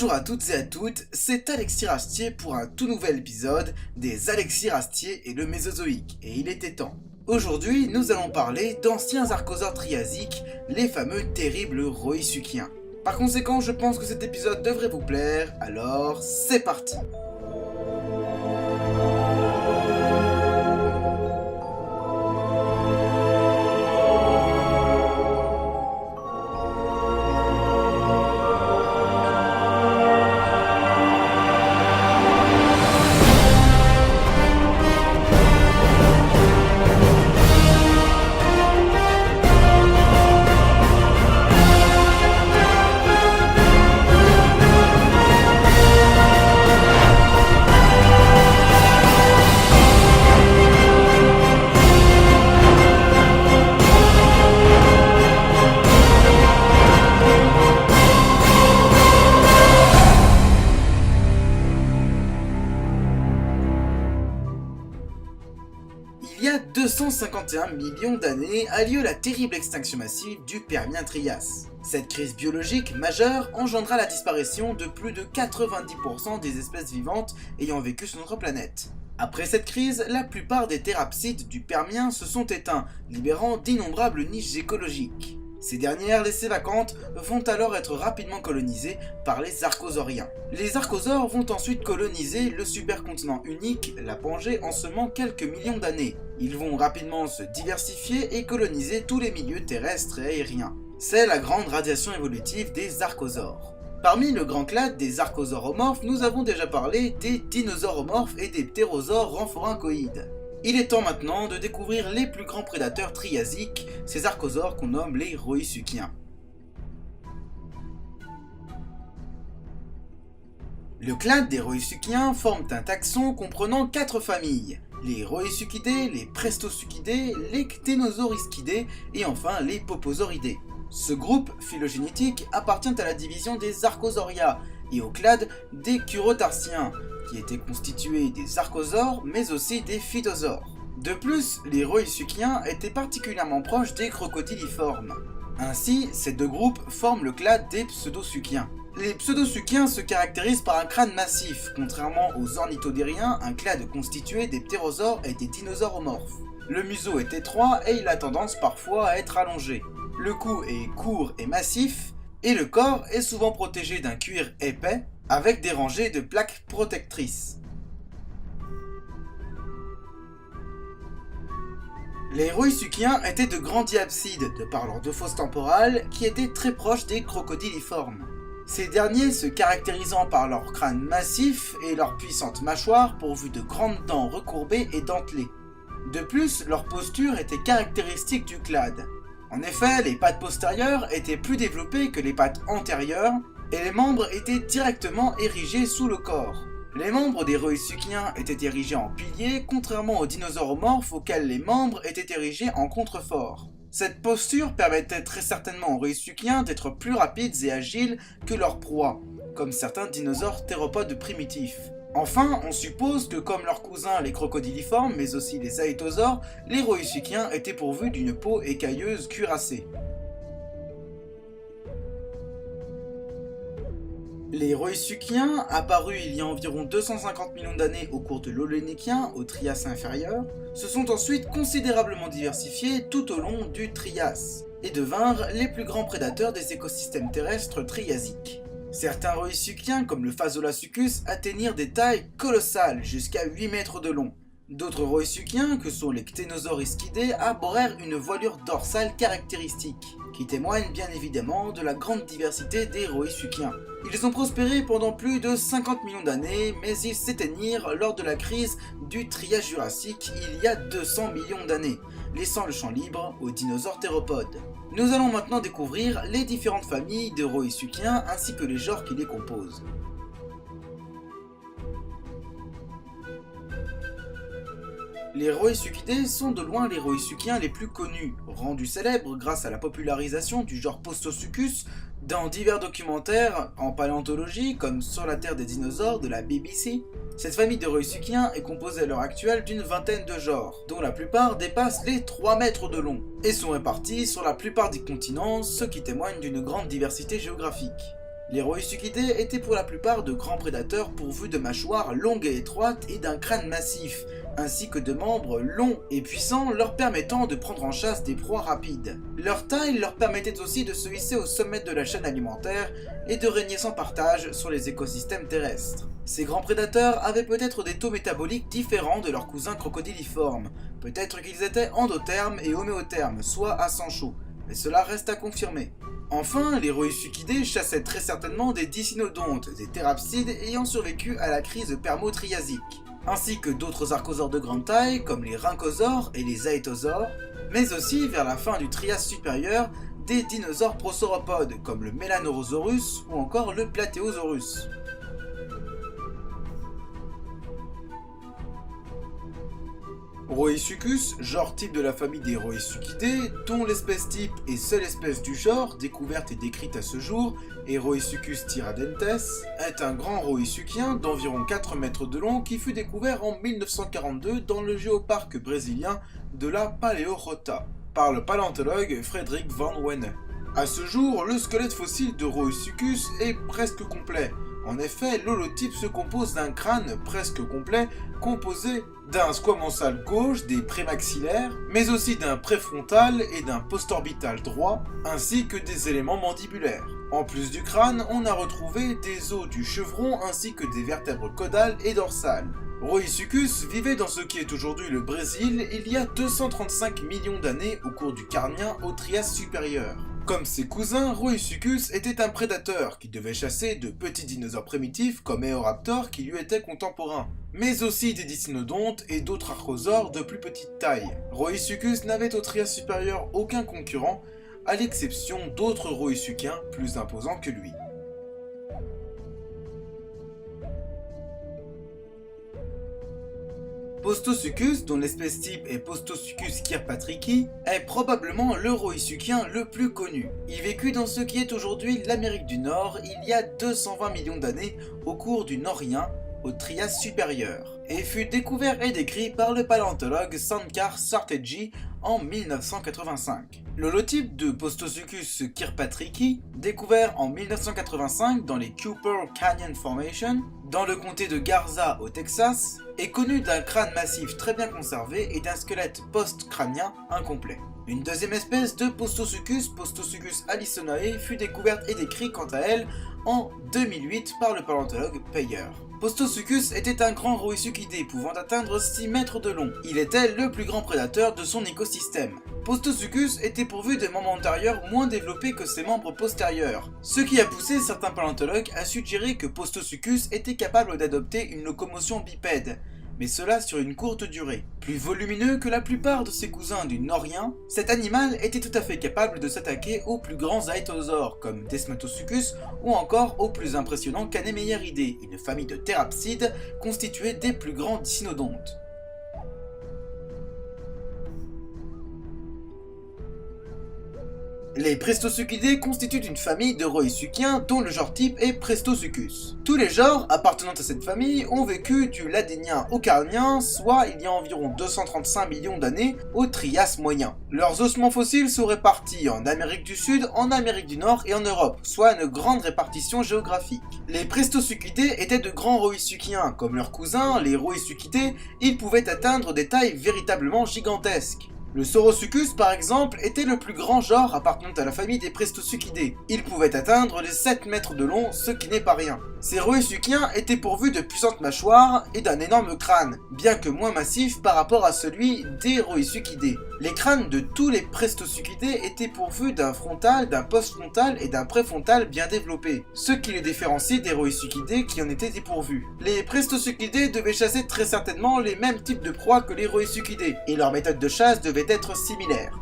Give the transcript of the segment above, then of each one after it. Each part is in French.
Bonjour à toutes et à toutes, c'est Alexis Rastier pour un tout nouvel épisode des Alexis Rastier et le Mésozoïque, et il était temps. Aujourd'hui, nous allons parler d'anciens archosaures triasiques, les fameux terribles Roïsuchiens. Par conséquent, je pense que cet épisode devrait vous plaire, alors c'est parti. Il y a 251 millions d'années a lieu la terrible extinction massive du Permien-Trias. Cette crise biologique majeure engendra la disparition de plus de 90% des espèces vivantes ayant vécu sur notre planète. Après cette crise, la plupart des thérapsides du Permien se sont éteints, libérant d'innombrables niches écologiques. Ces dernières, laissées vacantes, vont alors être rapidement colonisées par les archosauriens. Les archosaures vont ensuite coloniser le supercontinent unique, la Pangée, en seulement quelques millions d'années. Ils vont rapidement se diversifier et coloniser tous les milieux terrestres et aériens. C'est la grande radiation évolutive des archosaures. Parmi le grand clade des archosauromorphes, nous avons déjà parlé des dinosauromorphes et des ptérosaures remphorincoïdes. Il est temps maintenant de découvrir les plus grands prédateurs triasiques, ces archosaures qu'on nomme les Roïsuchiens. Le clade des Roïsuchiens forme un taxon comprenant 4 familles, les Roïsuchidés, les Prestosuchidés, les Cténosaurisquidés et enfin les Poposauridés. Ce groupe phylogénétique appartient à la division des Archosauria et au clade des Curotarsiens, qui étaient constitués des archosaures mais aussi des phytosaures. De plus, les Roïsuchiens étaient particulièrement proches des crocodiliformes. Ainsi, ces deux groupes forment le clade des Pseudosuchiens. Les Pseudosuchiens se caractérisent par un crâne massif, contrairement aux ornithodériens, un clade constitué des ptérosaures et des dinosauromorphes. Le museau est étroit et il a tendance parfois à être allongé. Le cou est court et massif, et le corps est souvent protégé d'un cuir épais, avec des rangées de plaques protectrices. Les Roïsuchiens étaient de grands diapsides, de par leurs deux fosses temporales, qui étaient très proches des crocodiliformes. Ces derniers se caractérisant par leur crâne massif et leur puissante mâchoire pourvue de grandes dents recourbées et dentelées. De plus, leur posture était caractéristique du clade. En effet, les pattes postérieures étaient plus développées que les pattes antérieures, et les membres étaient directement érigés sous le corps. Les membres des Roïsuchiens étaient érigés en piliers, contrairement aux dinosauromorphes auxquels les membres étaient érigés en contreforts. Cette posture permettait très certainement aux Roïsuchiens d'être plus rapides et agiles que leurs proies, comme certains dinosaures théropodes primitifs. Enfin, on suppose que comme leurs cousins les crocodiliformes, mais aussi les aétosaures, les Roïsuchiens étaient pourvus d'une peau écailleuse cuirassée. Les Roïsuchiens, apparus il y a environ 250 millions d'années au cours de l'Oléniquien, au Trias inférieur, se sont ensuite considérablement diversifiés tout au long du Trias, et devinrent les plus grands prédateurs des écosystèmes terrestres triasiques. Certains Roïsuchiens, comme le Phaseolasuchus, atteignirent des tailles colossales, jusqu'à 8 mètres de long. D'autres Roïsuchiens, que sont les Cténosaurisquidés, arborèrent une voilure dorsale caractéristique, qui témoigne bien évidemment de la grande diversité des Roïsuchiens. Ils ont prospéré pendant plus de 50 millions d'années, mais ils s'éteignirent lors de la crise du Trias jurassique il y a 200 millions d'années, laissant le champ libre aux dinosaures théropodes. Nous allons maintenant découvrir les différentes familles de Roïsuchiens ainsi que les genres qui les composent. Les Roïsuchidés sont de loin les Roïsuchiens les plus connus, rendus célèbres grâce à la popularisation du genre Postosuchus dans divers documentaires en paléontologie comme Sur la Terre des dinosaures de la BBC. Cette famille de Roïsuchiens est composée à l'heure actuelle d'une vingtaine de genres, dont la plupart dépassent les 3 mètres de long, et sont répartis sur la plupart des continents, ce qui témoigne d'une grande diversité géographique. Les Rhoeisuchidae étaient pour la plupart de grands prédateurs pourvus de mâchoires longues et étroites et d'un crâne massif, ainsi que de membres longs et puissants leur permettant de prendre en chasse des proies rapides. Leur taille leur permettait aussi de se hisser au sommet de la chaîne alimentaire et de régner sans partage sur les écosystèmes terrestres. Ces grands prédateurs avaient peut-être des taux métaboliques différents de leurs cousins crocodiliformes, peut-être qu'ils étaient endothermes et homéothermes, soit à sang chaud, mais cela reste à confirmer. Enfin, les Rhoeisuchidae chassaient très certainement des dicynodontes, des thérapsides ayant survécu à la crise permo-triasique, ainsi que d'autres archosaures de grande taille comme les rhynchosaures et les aétosaures, mais aussi vers la fin du Trias supérieur, des dinosaures prosauropodes comme le Melanorosaurus ou encore le Plateosaurus. Rhoeisuchus, genre type de la famille des Rhoeisuchidae, dont l'espèce type et seule espèce du genre, découverte et décrite à ce jour, est Rhoeisuchus tiradentes, est un grand rhoeisuchien d'environ 4 mètres de long qui fut découvert en 1942 dans le géoparc brésilien de la Paleorrota, par le paléontologue Frederick van Wenne. À ce jour, le squelette fossile de Rhoeisuchus est presque complet. En effet, l'holotype se compose d'un crâne presque complet, composé d'un squamensal gauche, des prémaxillaires, mais aussi d'un préfrontal et d'un postorbital droit, ainsi que des éléments mandibulaires. En plus du crâne, on a retrouvé des os du chevron ainsi que des vertèbres caudales et dorsales. Rhoeisuchus vivait dans ce qui est aujourd'hui le Brésil il y a 235 millions d'années au cours du Carnien au Trias supérieur. Comme ses cousins, Rhoeisuchus était un prédateur qui devait chasser de petits dinosaures primitifs comme Eoraptor qui lui étaient contemporains, mais aussi des dicynodontes et d'autres archosaures de plus petite taille. Rhoeisuchus n'avait au Trias supérieur aucun concurrent, à l'exception d'autres Rhoeisuchiens plus imposants que lui. Postosuchus, dont l'espèce type est Postosuchus kirkpatricki, est probablement le Rhoeisuchien le plus connu. Il vécut dans ce qui est aujourd'hui l'Amérique du Nord il y a 220 millions d'années au cours du Norien, au Trias supérieur, et fut découvert et décrit par le paléontologue Sankar Sarteji en 1985. L'holotype de Postosuchus kirkpatricki, découvert en 1985 dans les Cooper Canyon Formation, dans le comté de Garza au Texas, est connu d'un crâne massif très bien conservé et d'un squelette post-crânien incomplet. Une deuxième espèce de Postosuchus, Postosuchus allisonae, fut découverte et décrite quant à elle en 2008 par le paléontologue Peyer. Postosuchus était un grand Rhoeisuchidé pouvant atteindre 6 mètres de long. Il était le plus grand prédateur de son écosystème. Postosuchus était pourvu de membres antérieurs moins développés que ses membres postérieurs, ce qui a poussé certains paléontologues à suggérer que Postosuchus était capable d'adopter une locomotion bipède, mais cela sur une courte durée. Plus volumineux que la plupart de ses cousins du Norien, cet animal était tout à fait capable de s'attaquer aux plus grands aétosaures comme Desmatosuchus ou encore aux plus impressionnants Canemeyeridés, une famille de thérapsides constituée des plus grands dicynodontes. Les Prestosuchidae constituent une famille de Rhoeisuchiens dont le genre type est Prestosuchus. Tous les genres appartenant à cette famille ont vécu du Ladénien au Carnien, soit il y a environ 235 millions d'années au Trias moyen. Leurs ossements fossiles sont répartis en Amérique du Sud, en Amérique du Nord et en Europe, soit une grande répartition géographique. Les Prestosuchidae étaient de grands Rhoeisuchiens, comme leurs cousins, les Rhoeisuchidae, ils pouvaient atteindre des tailles véritablement gigantesques. Le Saurosuchus, par exemple, était le plus grand genre appartenant à la famille des Prestosuchidae. Il pouvait atteindre les 7 mètres de long, ce qui n'est pas rien. Ces Rhoeisuchiens étaient pourvus de puissantes mâchoires et d'un énorme crâne, bien que moins massif par rapport à celui des Rhoeisuchidae. Les crânes de tous les Prestosuchidae étaient pourvus d'un frontal, d'un postfrontal et d'un préfrontal bien développés, ce qui les différencie des Rhoeisuchidae qui en étaient dépourvus. Les Prestosuchidae devaient chasser très certainement les mêmes types de proies que les Rhoeisuchidae, et leur méthode de chasse devait être similaire.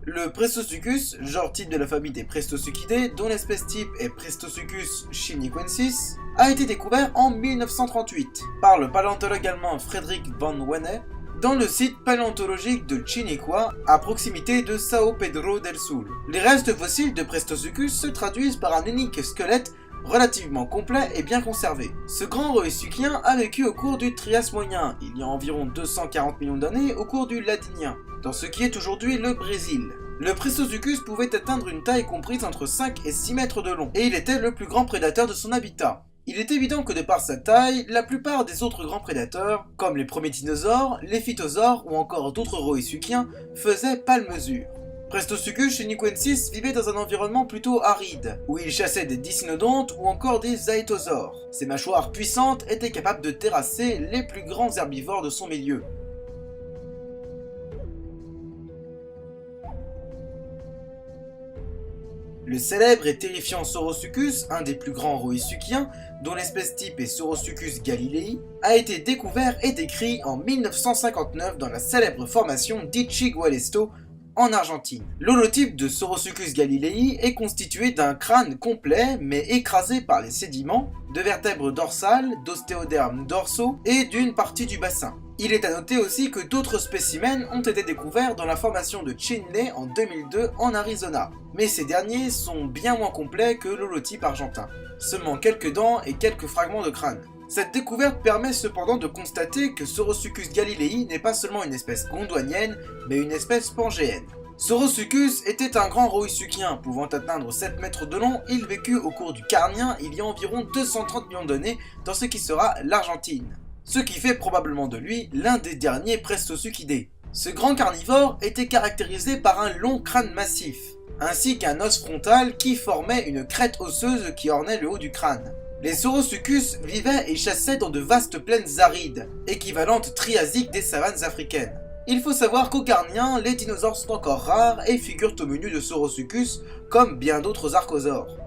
Le Prestosuchus, genre type de la famille des Prestosuchidae, dont l'espèce type est Prestosuchus chiniquensis, a été découvert en 1938 par le paléontologue allemand Frederick van Wenne dans le site paléontologique de Chiniquá, à proximité de São Pedro del Sul. Les restes fossiles de Prestosuchus se traduisent par un unique squelette relativement complet et bien conservé. Ce grand Roïsuchien a vécu au cours du Trias moyen, il y a environ 240 millions d'années au cours du Ladinien, dans ce qui est aujourd'hui le Brésil. Le Prestosuchus pouvait atteindre une taille comprise entre 5 et 6 mètres de long, et il était le plus grand prédateur de son habitat. Il est évident que de par sa taille, la plupart des autres grands prédateurs, comme les premiers dinosaures, les phytosaures ou encore d'autres Roïsuchiens, faisaient pas le mesure. Prestosuchus chiniquensis vivait dans un environnement plutôt aride, où il chassait des dicynodontes ou encore des aétosaures. Ses mâchoires puissantes étaient capables de terrasser les plus grands herbivores de son milieu. Le célèbre et terrifiant Saurosuchus, un des plus grands Roïsuchiens, dont l'espèce type est Saurosuchus galilei, a été découvert et décrit en 1959 dans la célèbre formation d'Ichigualesto en Argentine. L'holotype de Saurosuchus galilei est constitué d'un crâne complet mais écrasé par les sédiments, de vertèbres dorsales, d'ostéodermes dorsaux et d'une partie du bassin. Il est à noter aussi que d'autres spécimens ont été découverts dans la formation de Chinle en 2002 en Arizona, mais ces derniers sont bien moins complets que l'holotype argentin, seulement quelques dents et quelques fragments de crâne. Cette découverte permet cependant de constater que Saurosuchus galilei n'est pas seulement une espèce gondwanienne, mais une espèce pangéenne. Saurosuchus était un grand Roïsuchien, pouvant atteindre 7 mètres de long. Il vécut au cours du Carnien il y a environ 230 millions d'années dans ce qui sera l'Argentine. Ce qui fait probablement de lui l'un des derniers Prestosuchidés. Ce grand carnivore était caractérisé par un long crâne massif, ainsi qu'un os frontal qui formait une crête osseuse qui ornait le haut du crâne. Les Saurosuchus vivaient et chassaient dans de vastes plaines arides, équivalentes triasiques des savanes africaines. Il faut savoir qu'au Carnien, les dinosaures sont encore rares et figurent au menu de Saurosuchus, comme bien d'autres archosaures.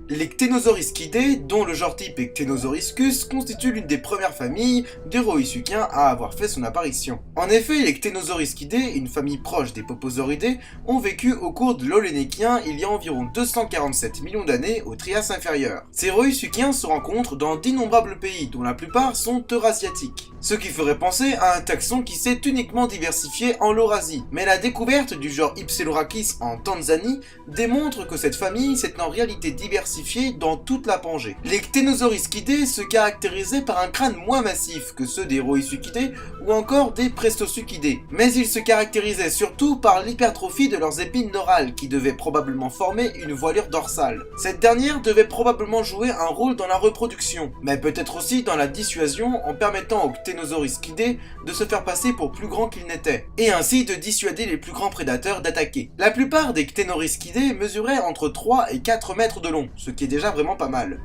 Les Ctenosauriskidae, dont le genre type est Ctenosauriscus, constituent l'une des premières familles des Roïsuchiens à avoir fait son apparition. En effet, les Ctenosauriskidae, une famille proche des Poposauridae, ont vécu au cours de l'Olénéquien il y a environ 247 millions d'années au Trias inférieur. Ces Roïsuchiens se rencontrent dans d'innombrables pays, dont la plupart sont eurasiatiques, ce qui ferait penser à un taxon qui s'est uniquement diversifié en Laurasie. Mais la découverte du genre Hypsilurachis en Tanzanie démontre que cette famille s'est en réalité diversifiée dans toute la Pangée. Les Ctenosauriskidae se caractérisaient par un crâne moins massif que ceux des Roïsuchidae ou encore des Prestosuchidae, mais ils se caractérisaient surtout par l'hypertrophie de leurs épines neurales qui devaient probablement former une voilure dorsale. Cette dernière devait probablement jouer un rôle dans la reproduction, mais peut-être aussi dans la dissuasion en permettant aux Ctenosauriskidae de se faire passer pour plus grands qu'ils n'étaient, et ainsi de dissuader les plus grands prédateurs d'attaquer. La plupart des Ctenosauriskidae mesuraient entre 3 et 4 mètres de long, ce qui est déjà vraiment pas mal.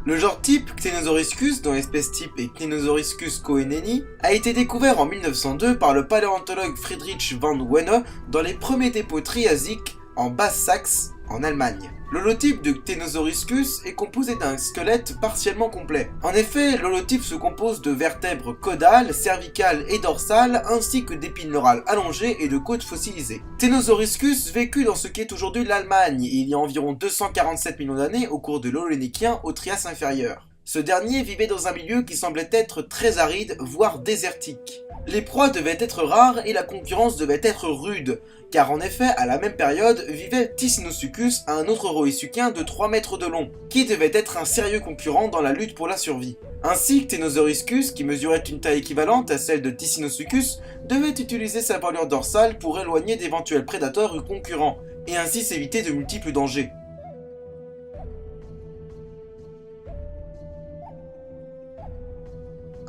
Le genre type Ctenosauriscus, dont l'espèce type est Ctenosauriscus coheneni, a été découvert en 1902 par le paléontologue Friedrich von Huene dans les premiers dépôts triasiques en Basse-Saxe, en Allemagne. L'holotype de Ctenosauriscus est composé d'un squelette partiellement complet. En effet, l'holotype se compose de vertèbres caudales, cervicales et dorsales, ainsi que d'épines neurales allongées et de côtes fossilisées. Ctenosauriscus vécut dans ce qu'est aujourd'hui l'Allemagne, il y a environ 247 millions d'années au cours de l'Olénéquien au Trias inférieur. Ce dernier vivait dans un milieu qui semblait être très aride, voire désertique. Les proies devaient être rares et la concurrence devait être rude, car en effet, à la même période, vivait Ticinosuchus, un autre Roïsuchien de 3 mètres de long, qui devait être un sérieux concurrent dans la lutte pour la survie. Ainsi, Ctenosauriscus, qui mesurait une taille équivalente à celle de Ticinosuchus, devait utiliser sa voilure dorsale pour éloigner d'éventuels prédateurs ou concurrents, et ainsi s'éviter de multiples dangers.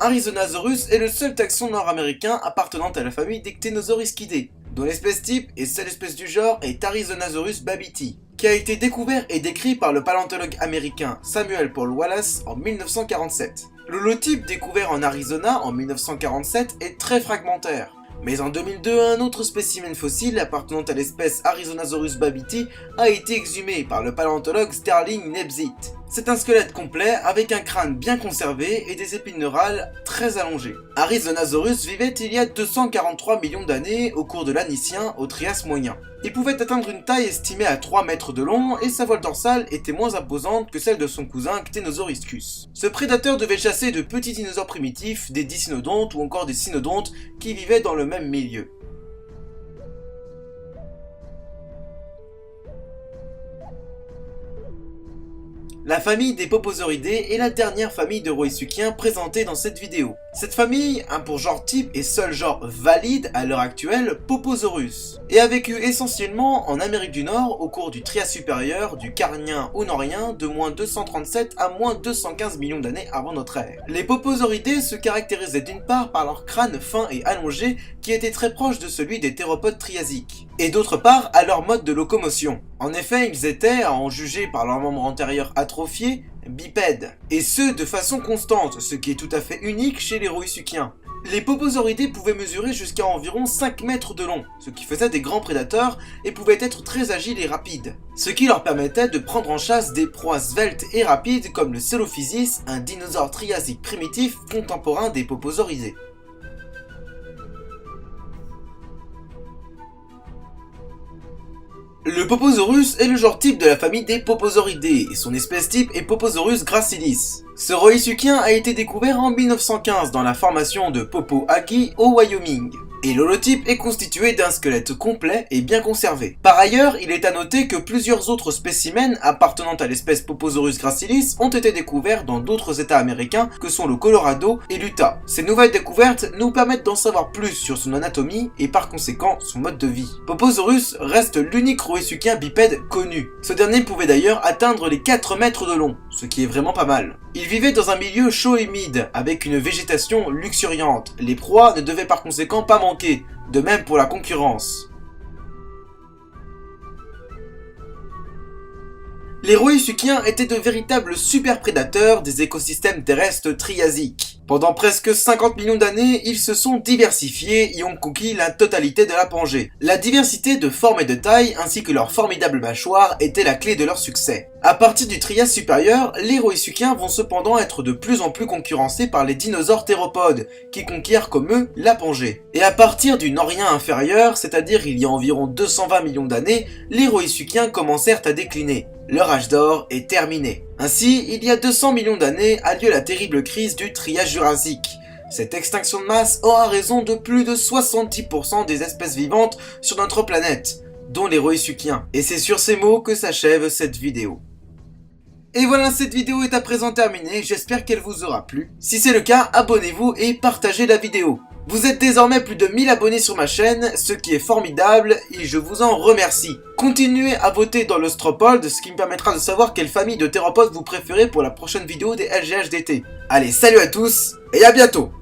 Arizonasaurus est le seul taxon nord-américain appartenant à la famille des Ctenosauriskidae, dont l'espèce type et seule espèce du genre est Arizonasaurus babbitti, qui a été découvert et décrit par le paléontologue américain Samuel Paul Wallace en 1947. L'holotype découvert en Arizona en 1947 est très fragmentaire, mais en 2002, un autre spécimen fossile appartenant à l'espèce Arizonasaurus babbitti a été exhumé par le paléontologue Sterling Nebsit. C'est un squelette complet avec un crâne bien conservé et des épines neurales très allongées. Arizonasaurus vivait il y a 243 millions d'années au cours de l'Annicien au Trias moyen. Il pouvait atteindre une taille estimée à 3 mètres de long et sa voile dorsale était moins imposante que celle de son cousin Ctenosauruscus. Ce prédateur devait chasser de petits dinosaures primitifs, des dicynodontes ou encore des cynodontes qui vivaient dans le même milieu. La famille des Poposauridés est la dernière famille de Roïsuchiens présentée dans cette vidéo. Cette famille a pour genre type et seul genre valide à l'heure actuelle Poposaurus, et a vécu essentiellement en Amérique du Nord au cours du Trias supérieur, du Carnien au Norien de moins 237 à moins 215 millions d'années avant notre ère. Les Poposauridés se caractérisaient d'une part par leur crâne fin et allongé qui était très proche de celui des théropodes triasiques, et d'autre part à leur mode de locomotion. En effet, ils étaient, à en juger par leurs membres antérieurs atrophiés, bipèdes, et ce de façon constante, ce qui est tout à fait unique chez les Roïsuchiens. Les Poposauridés pouvaient mesurer jusqu'à environ 5 mètres de long, ce qui faisait des grands prédateurs et pouvaient être très agiles et rapides, ce qui leur permettait de prendre en chasse des proies sveltes et rapides comme le Celophysis, un dinosaure triasique primitif contemporain des Poposauridés. Le Poposaurus est le genre type de la famille des Poposauridés et son espèce type est Poposaurus gracilis. Ce Roïsuchien a été découvert en 1915 dans la formation de Popo-Aguy au Wyoming. Et l'holotype est constitué d'un squelette complet et bien conservé. Par ailleurs, il est à noter que plusieurs autres spécimens appartenant à l'espèce Poposaurus gracilis ont été découverts dans d'autres états américains que sont le Colorado et l'Utah. Ces nouvelles découvertes nous permettent d'en savoir plus sur son anatomie et par conséquent son mode de vie. Poposaurus reste l'unique Roïsuchien bipède connu. Ce dernier pouvait d'ailleurs atteindre les 4 mètres de long, ce qui est vraiment pas mal. Il vivait dans un milieu chaud et humide, avec une végétation luxuriante. Les proies ne devaient par conséquent pas manquer, de même pour la concurrence. Les Roïsuchiens étaient de véritables super prédateurs des écosystèmes terrestres triasiques. Pendant presque 50 millions d'années, ils se sont diversifiés et ont conquis la totalité de la Pangée. La diversité de forme et de taille, ainsi que leur formidable mâchoire, était la clé de leur succès. À partir du Trias supérieur, les Roïsuchiens vont cependant être de plus en plus concurrencés par les dinosaures théropodes, qui conquièrent comme eux la Pangée. Et à partir du Norien inférieur, c'est-à-dire il y a environ 220 millions d'années, les Roïsuchiens commencèrent à décliner. Leur âge d'or est terminé. Ainsi, il y a 200 millions d'années a lieu la terrible crise du Trias jurassique. Cette extinction de masse aura raison de plus de 70% des espèces vivantes sur notre planète, dont les Roïsuchiens. Et c'est sur ces mots que s'achève cette vidéo. Et voilà, cette vidéo est à présent terminée, j'espère qu'elle vous aura plu. Si c'est le cas, abonnez-vous et partagez la vidéo. Vous êtes désormais plus de 1000 abonnés sur ma chaîne, ce qui est formidable et je vous en remercie. Continuez à voter dans le Stropod, ce qui me permettra de savoir quelle famille de théropodes vous préférez pour la prochaine vidéo des LGHDT. Allez, salut à tous et à bientôt!